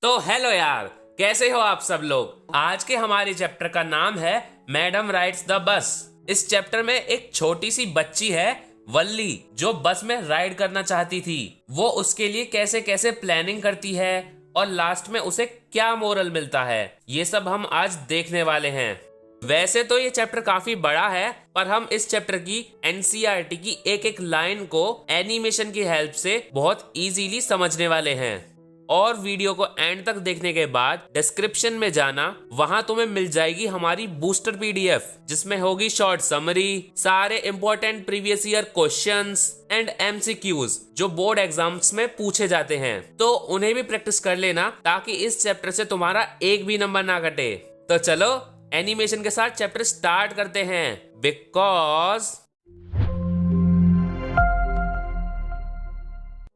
तो हेलो यार, कैसे हो आप सब लोग। आज के हमारे चैप्टर का नाम है मैडम राइड्स द बस। इस चैप्टर में एक छोटी सी बच्ची है वल्ली, जो बस में राइड करना चाहती थी। वो उसके लिए कैसे कैसे प्लानिंग करती है और लास्ट में उसे क्या मोरल मिलता है, ये सब हम आज देखने वाले हैं। वैसे तो ये चैप्टर काफी बड़ा है, पर हम इस चैप्टर की एनसीईआरटी की एक एक लाइन को एनिमेशन की हेल्प से बहुत इजीली समझने वाले हैं। और वीडियो को एंड तक देखने के बाद डिस्क्रिप्शन में जाना, वहां तुम्हें मिल जाएगी हमारी बूस्टर पीडीएफ, जिसमें होगी शॉर्ट समरी, सारे important previous year questions and MCQs जो बोर्ड एग्जाम्स में पूछे जाते हैं। तो उन्हें भी प्रैक्टिस कर लेना, ताकि इस चैप्टर से तुम्हारा एक भी नंबर ना कटे। तो चलो एनिमेशन के साथ चैप्टर स्टार्ट करते हैं, बिकॉज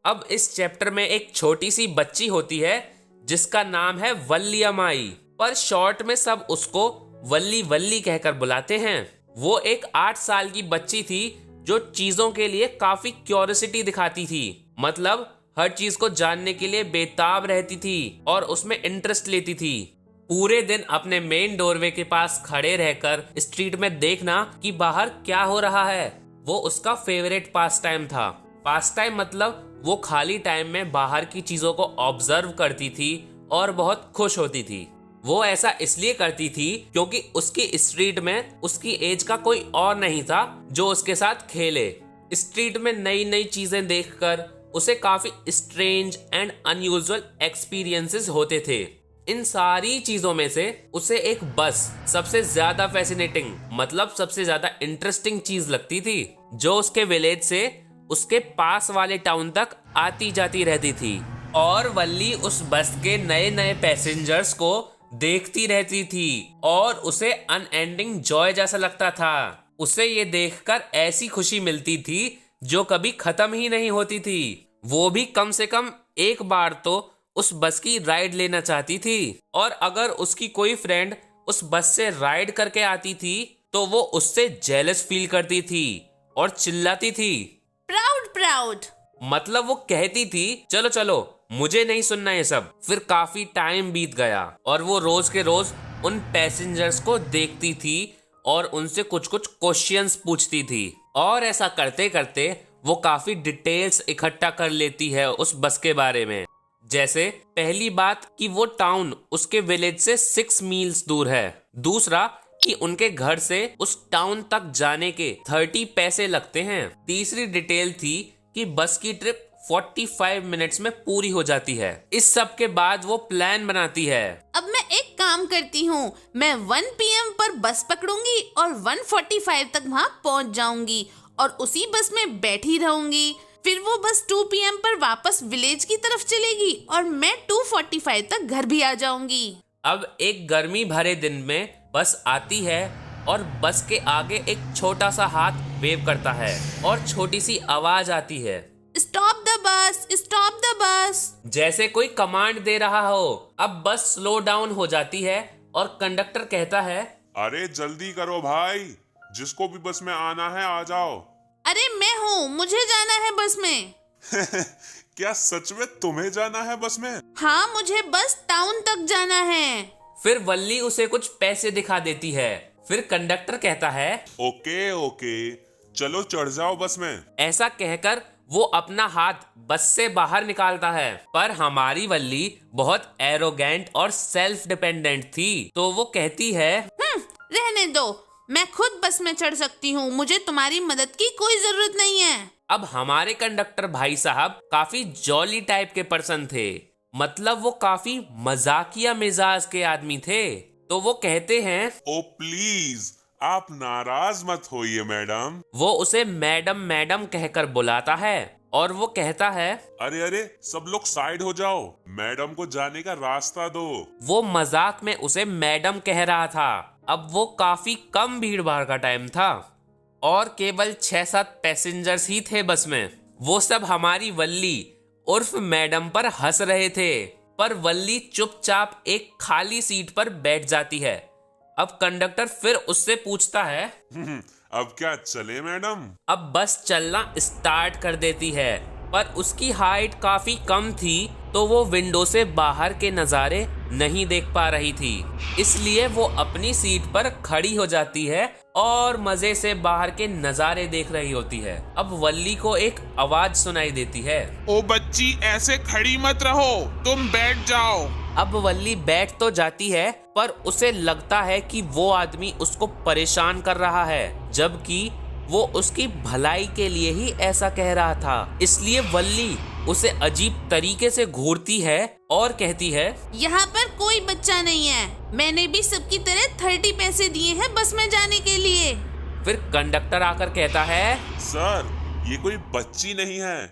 अब इस चैप्टर में एक छोटी सी बच्ची होती है जिसका नाम है वल्लियमाई, पर शॉर्ट में सब उसको वल्ली वल्ली कहकर बुलाते हैं। वो एक 8 साल की बच्ची थी जो चीजों के लिए काफी क्यूरियोसिटी दिखाती थी। मतलब हर चीज को जानने के लिए बेताब रहती थी और उसमें इंटरेस्ट लेती थी। पूरे दिन अपने मेन डोरवे के पास खड़े रहकर स्ट्रीट में देखना कि बाहर क्या हो रहा है, वो उसका फेवरेट पास टाइम था। पास टाइम मतलब वो खाली टाइम में बाहर की चीजों को ऑब्जर्व करती थी और बहुत खुश होती थी। वो ऐसा इसलिए करती थी क्योंकि उसकी स्ट्रीट में उसकी एज का कोई और नहीं था जो उसके साथ खेले। स्ट्रीट में नई नई चीजें देखकर उसे काफी स्ट्रेंज एंड अनयूजुअल एक्सपीरियंसेस होते थे। इन सारी चीजों में से उसे एक बस सबसे ज्यादा फैसिनेटिंग, मतलब सबसे ज्यादा इंटरेस्टिंग चीज लगती थी, जो उसके विलेज से उसके पास वाले टाउन तक आती जाती रहती थी। और वल्ली उस बस के नए नए पैसेंजर्स को देखती रहती थी और उसे अनएंडिंग जॉय जैसा लगता था। उसे ये देखकर ऐसी खुशी मिलती थी जो कभी खत्म ही नहीं होती थी। वो भी कम से कम एक बार तो उस बस की राइड लेना चाहती थी, और अगर उसकी कोई फ्रेंड उस बस से राइड करके आती थी तो वो उससे जेलस फील करती थी और चिल्लाती थी, प्राउड प्राउड। मतलब वो कहती थी चलो चलो, मुझे नहीं सुनना ये सब। फिर काफी टाइम बीत गया और वो रोज के रोज उन पैसेंजर्स को देखती थी और उनसे कुछ कुछ क्वेश्चंस पूछती थी। और ऐसा करते करते वो काफी डिटेल्स इकट्ठा कर लेती है उस बस के बारे में। जैसे पहली बात कि वो टाउन उसके विलेज से 6 मील्स दूर है। दूसरा कि उनके घर से उस टाउन तक जाने के 30 पैसे लगते हैं। तीसरी डिटेल थी कि बस की ट्रिप 45 मिनट्स में पूरी हो जाती है। इस सब के बाद वो प्लान बनाती है, अब मैं एक काम करती हूँ, मैं 1 PM पर बस पकड़ूंगी और 1:45 तक वहाँ पहुँच जाऊंगी और उसी बस में बैठी रहूंगी। फिर वो बस 2 PM पर वापस विलेज की तरफ चलेगी और मैं 2:45 तक घर भी आ जाऊंगी। अब एक गर्मी भरे दिन में बस आती है और बस के आगे एक छोटा सा हाथ वेव करता है और छोटी सी आवाज आती है, stop the bus, stop the bus, जैसे कोई कमांड दे रहा हो। अब बस स्लो डाउन हो जाती है और कंडक्टर कहता है, अरे जल्दी करो भाई, जिसको भी बस में आना है आ जाओ। अरे मैं हूँ, मुझे जाना है बस में। क्या सच में तुम्हें जाना है बस में? हाँ, मुझे बस टाउन तक जाना है। फिर वल्ली उसे कुछ पैसे दिखा देती है। फिर कंडक्टर कहता है, ओके ओके, चलो चढ़ जाओ बस में। ऐसा कहकर वो अपना हाथ बस से बाहर निकालता है। पर हमारी वल्ली बहुत एरोगेंट और सेल्फ डिपेंडेंट थी, तो वो कहती है, रहने दो, मैं खुद बस में चढ़ सकती हूँ, मुझे तुम्हारी मदद की कोई जरूरत नहीं है। अब हमारे कंडक्टर भाई साहब काफी जॉली टाइप के पर्सन थे, मतलब वो काफी मजाकिया मिजाज के आदमी थे। तो वो कहते हैं, ओ प्लीज, आप नाराज मत होइए मैडम। वो उसे मैडम मैडम कहकर बुलाता है और वो कहता है, अरे अरे, सब लोग साइड हो जाओ, मैडम को जाने का रास्ता दो। वो मजाक में उसे मैडम कह रहा था। अब वो काफी कम भीड़ भाड़ का टाइम था और केवल 6-7 पैसेंजर्स ही थे बस में। वो सब हमारी वल्ली उर्फ मैडम पर हंस रहे थे, पर वल्ली चुपचाप एक खाली सीट पर बैठ जाती है। अब कंडक्टर फिर उससे पूछता है, अब क्या चले मैडम? अब बस चलना स्टार्ट कर देती है, पर उसकी हाइट काफी कम थी तो वो विंडो से बाहर के नज़ारे नहीं देख पा रही थी, इसलिए वो अपनी सीट पर खड़ी हो जाती है और मजे से बाहर के नज़ारे देख रही होती है। अब वल्ली को एक आवाज सुनाई देती है, ओ बच्ची, ऐसे खड़ी मत रहो, तुम बैठ जाओ। अब वल्ली बैठ तो जाती है, पर उसे लगता है कि वो आदमी उसको परेशान कर रहा है, जबकि वो उसकी भलाई के लिए ही ऐसा कह रहा था। इसलिए वल्ली उसे अजीब तरीके से घूरती है और कहती है, यहाँ पर कोई बच्चा नहीं है, मैंने भी सबकी तरह 30 पैसे दिए हैं बस में जाने के लिए। फिर कंडक्टर आकर कहता है, सर, ये कोई बच्ची नहीं है,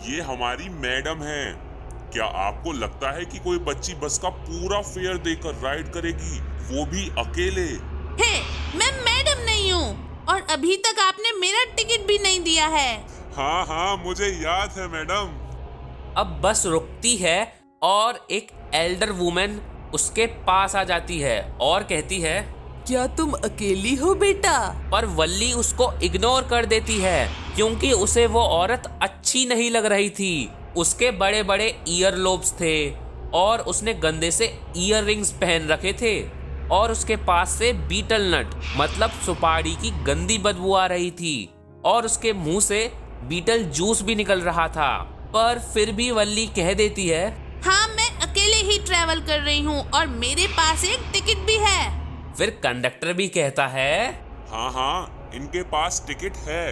ये हमारी मैडम है। क्या आपको लगता है कि कोई बच्ची बस का पूरा फेयर देकर राइड करेगी, वो भी अकेले? हे, मैं मैडम नहीं हूँ और अभी तक आपने मेरा टिकट भी नहीं दिया है। हाँ हाँ, मुझे याद है मैडम। अब बस रुकती है और एक एल्डर वुमेन उसके पास आ जाती है और कहती है, क्या तुम अकेली हो बेटा? पर वल्ली उसको इग्नोर कर देती है क्योंकि उसे वो औरत अच्छी नहीं लग रही थी। उसके बड़े बड़े ईयर लोब्स थे और उसने गंदे से ईयर रिंग्स पहन रखे थे और उसके पास से बीटल नट मतलब सुपारी की गंदी बदबू आ रही थी और उसके मुंह से बीटल जूस भी निकल रहा था। पर फिर भी वल्ली कह देती है, हाँ, मैं अकेले ही ट्रैवल कर रही हूँ और मेरे पास एक टिकट भी है। फिर कंडक्टर भी कहता है, हाँ हाँ, इनके पास टिकट है,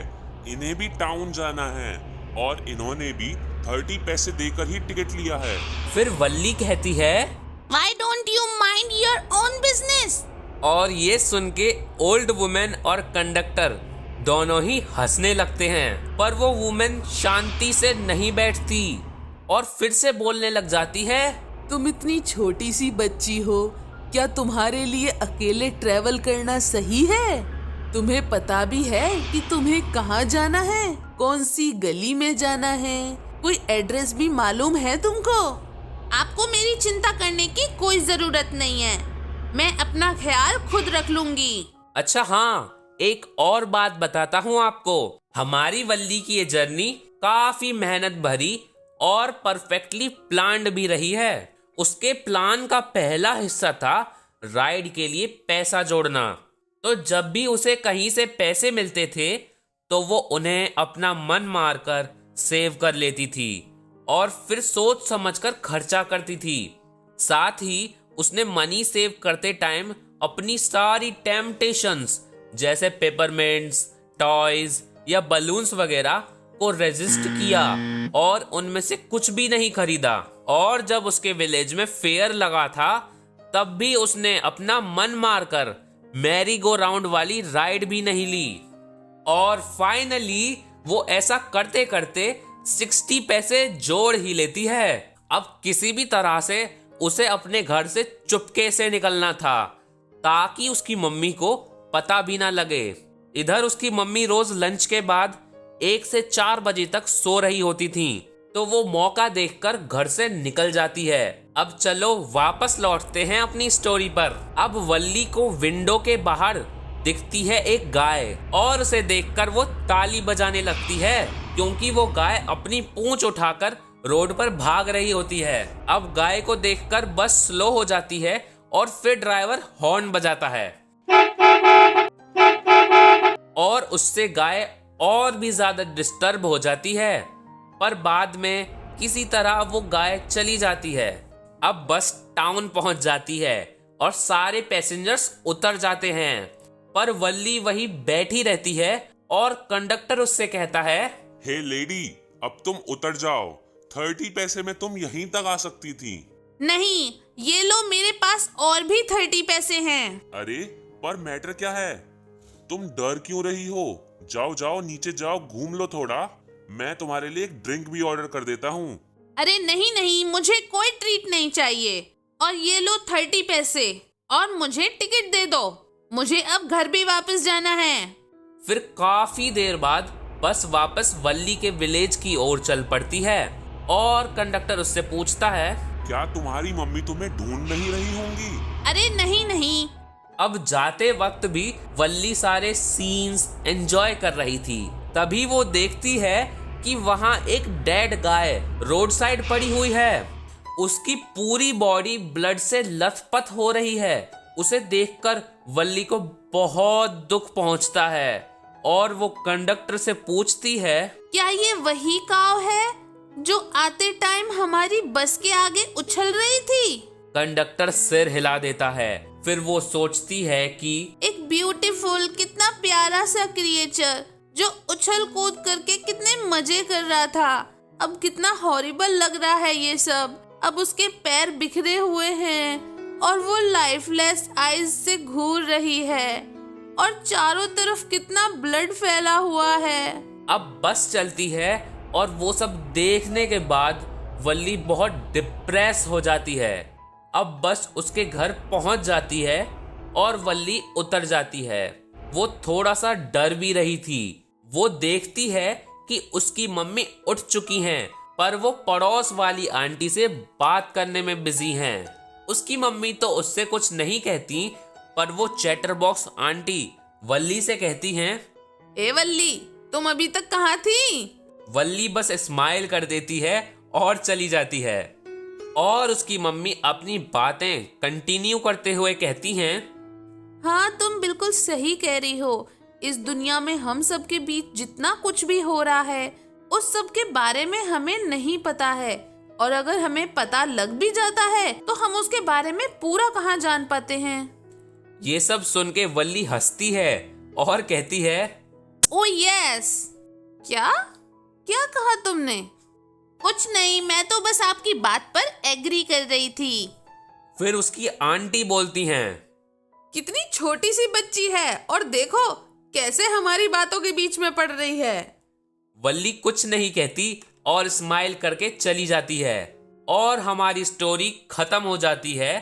इन्हें भी टाउन जाना है और इन्होंने भी 30 पैसे देकर ही टिकट लिया है। फिर वल्ली कहती है, Why don't you mind your own business? और ये सुन के ओल्ड वुमेन और कंडक्टर दोनों ही हंसने लगते हैं। पर वो वुमेन शांति से नहीं बैठती और फिर से बोलने लग जाती है, तुम इतनी छोटी सी बच्ची हो, क्या तुम्हारे लिए अकेले ट्रैवल करना सही है? तुम्हें पता भी है कि तुम्हें कहाँ जाना है, कौन सी गली में जाना है, कोई एड्रेस भी मालूम है तुमको? आपको मेरी चिंता करने की कोई जरूरत नहीं है, मैं अपना ख्याल खुद रख लूंगी। अच्छा हाँ, एक और बात बताता हूँ आपको, हमारी वल्ली की ये जर्नी काफी मेहनत भरी और परफेक्टली प्लान्ड भी रही है। उसके प्लान का पहला हिस्सा था राइड के लिए पैसा जोड़ना। तो जब भी उसे कहीं से पैसे मिलते थे तो वो उन्हें अपना मन मारकर सेव कर लेती थी और फिर सोच समझकर खर्चा करती थी। साथ ही उसने मनी सेव करते टाइम अपनी सारी टेम्पटेशंस जैसे पेपरमेंट्स, टॉयज या बलून्स वगैरह को रेजिस्ट किया और उनमें से कुछ भी नहीं खरीदा। और जब उसके विलेज में फेयर लगा था तब भी उसने अपना मन मारकर मैरी गो राउंड वाली राइड भी नहीं ली। और फाइनली वो ऐसा करते करते 60 पैसे जोड़ ही लेती है। अब किसी भी तरह से उसे अपने घर से चुपके से निकलना था ताकि उसकी मम्मी को पता भी ना लगे। इधर उसकी मम्मी रोज लंच के बाद 1 से 4 बजे तक सो रही होती थी, तो वो मौका देखकर घर से निकल जाती है। अब चलो वापस लौटते हैं अपनी स्टोरी पर। अब वल्ली को विंडो के बाहर दिखती है एक गाय और उसे देखकर वो ताली बजाने लगती है क्योंकि वो गाय अपनी पूंछ उठाकर रोड पर भाग रही होती है। अब गाय को देखकर बस स्लो हो जाती है और फिर ड्राइवर हॉर्न बजाता है और उससे गाय और भी ज्यादा डिस्टर्ब हो जाती है। पर बाद में किसी तरह वो गाय चली जाती है। अब बस टाउन पहुंच जाती है और सारे पैसेंजर्स उतर जाते हैं, पर वल्ली वही बैठी रहती है और कंडक्टर उससे कहता है, हे लेडी, अब तुम उतर जाओ, 30 पैसे में तुम यहीं तक आ सकती थी। नहीं, ये लो, मेरे पास और भी 30 पैसे हैं। अरे पर मैटर क्या है? तुम डर क्यों रही हो? जाओ जाओ, नीचे जाओ, घूम लो थोड़ा, मैं तुम्हारे लिए एक ड्रिंक भी ऑर्डर कर देता हूँ। अरे नहीं नहीं, मुझे कोई ट्रीट नहीं चाहिए। और ये लो 30 पैसे और मुझे टिकट दे दो, मुझे अब घर भी वापस जाना है। फिर काफी देर बाद बस वापस वल्ली के विलेज की ओर चल पड़ती है और कंडक्टर उससे पूछता है, क्या तुम्हारी मम्मी तुम्हें ढूंढ नहीं रही होंगी? अरे नहीं नहीं। अब जाते वक्त भी वल्ली सारे सीन्स एंजॉय कर रही थी। तभी वो देखती है कि वहां एक डेड गाय रोड साइड पड़ी हुई है उसकी पूरी बॉडी ब्लड से लथपथ हो रही है। उसे देखकर वल्ली को बहुत दुख पहुंचता है और वो कंडक्टर से पूछती है, क्या ये वही काव है जो आते टाइम हमारी बस के आगे उछल रही थी? कंडक्टर सिर हिला देता है। फिर वो सोचती है कि एक ब्यूटीफुल, कितना प्यारा सा क्रिएचर जो उछल कूद करके कितने मजे कर रहा था, अब कितना हॉरिबल लग रहा है ये सब। अब उसके पैर बिखरे हुए हैं और वो लाइफलेस आईज से घूर रही है और चारों तरफ कितना ब्लड फैला हुआ है। अब बस चलती है और वो सब देखने के बाद वल्ली बहुत डिप्रेस हो जाती है। अब बस उसके घर पहुंच जाती है और वल्ली उतर जाती है। वो थोड़ा सा डर भी रही थी। वो देखती है कि उसकी मम्मी उठ चुकी हैं, पर वो पड़ोस वाली आंटी से बात करने में बिजी हैं। उसकी मम्मी तो उससे कुछ नहीं कहती, पर वो चैटर बॉक्स आंटी वल्ली से कहती हैं, ए वल्ली, तुम अभी तक कहाँ थी? वल्ली बस स्माइल कर देती है और चली जाती है। और उसकी मम्मी अपनी बातें कंटिन्यू करते हुए कहती हैं, हाँ, तुम बिल्कुल सही कह रही हो। इस दुनिया में हम सब के बीच जितना कुछ भी हो रहा है, उस सब के बारे में हमें नहीं पता है, और अगर हमें पता लग भी जाता है तो हम उसके बारे में पूरा कहाँ जान पाते हैं। ये सब सुन के वल्ली हंसती है और कहती है, ओ यस। क्या क्या कहा तुमने? कुछ नहीं, मैं तो बस आपकी बात पर एग्री कर रही थी। फिर उसकी आंटी बोलती हैं, कितनी छोटी सी बच्ची है और देखो कैसे हमारी बातों के बीच में पड़ रही है। वल्ली कुछ नहीं कहती और स्माइल करके चली जाती है और हमारी स्टोरी खत्म हो जाती है।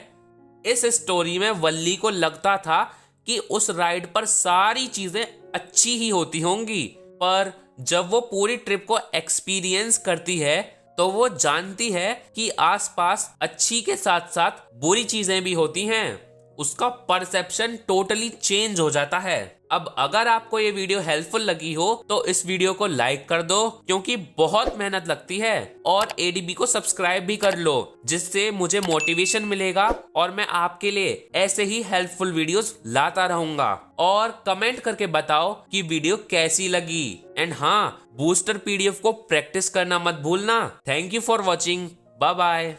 इस स्टोरी में वल्ली को लगता था कि उस राइड पर सारी चीजें अच्छी ही होती होंगी, पर जब वो पूरी ट्रिप को एक्सपीरियंस करती है तो वो जानती है कि आसपास अच्छी के साथ साथ बुरी चीजें भी होती हैं। उसका परसेप्शन टोटली चेंज हो जाता है। अब अगर आपको ये वीडियो हेल्पफुल लगी हो तो इस वीडियो को लाइक कर दो, क्योंकि बहुत मेहनत लगती है, और एडीबी को सब्सक्राइब भी कर लो, जिससे मुझे मोटिवेशन मिलेगा और मैं आपके लिए ऐसे ही हेल्पफुल वीडियोस लाता रहूंगा। और कमेंट करके बताओ कि वीडियो कैसी लगी। एंड हाँ, बूस्टर पीडीएफ को प्रैक्टिस करना मत भूलना। Thank you for watching. Bye bye.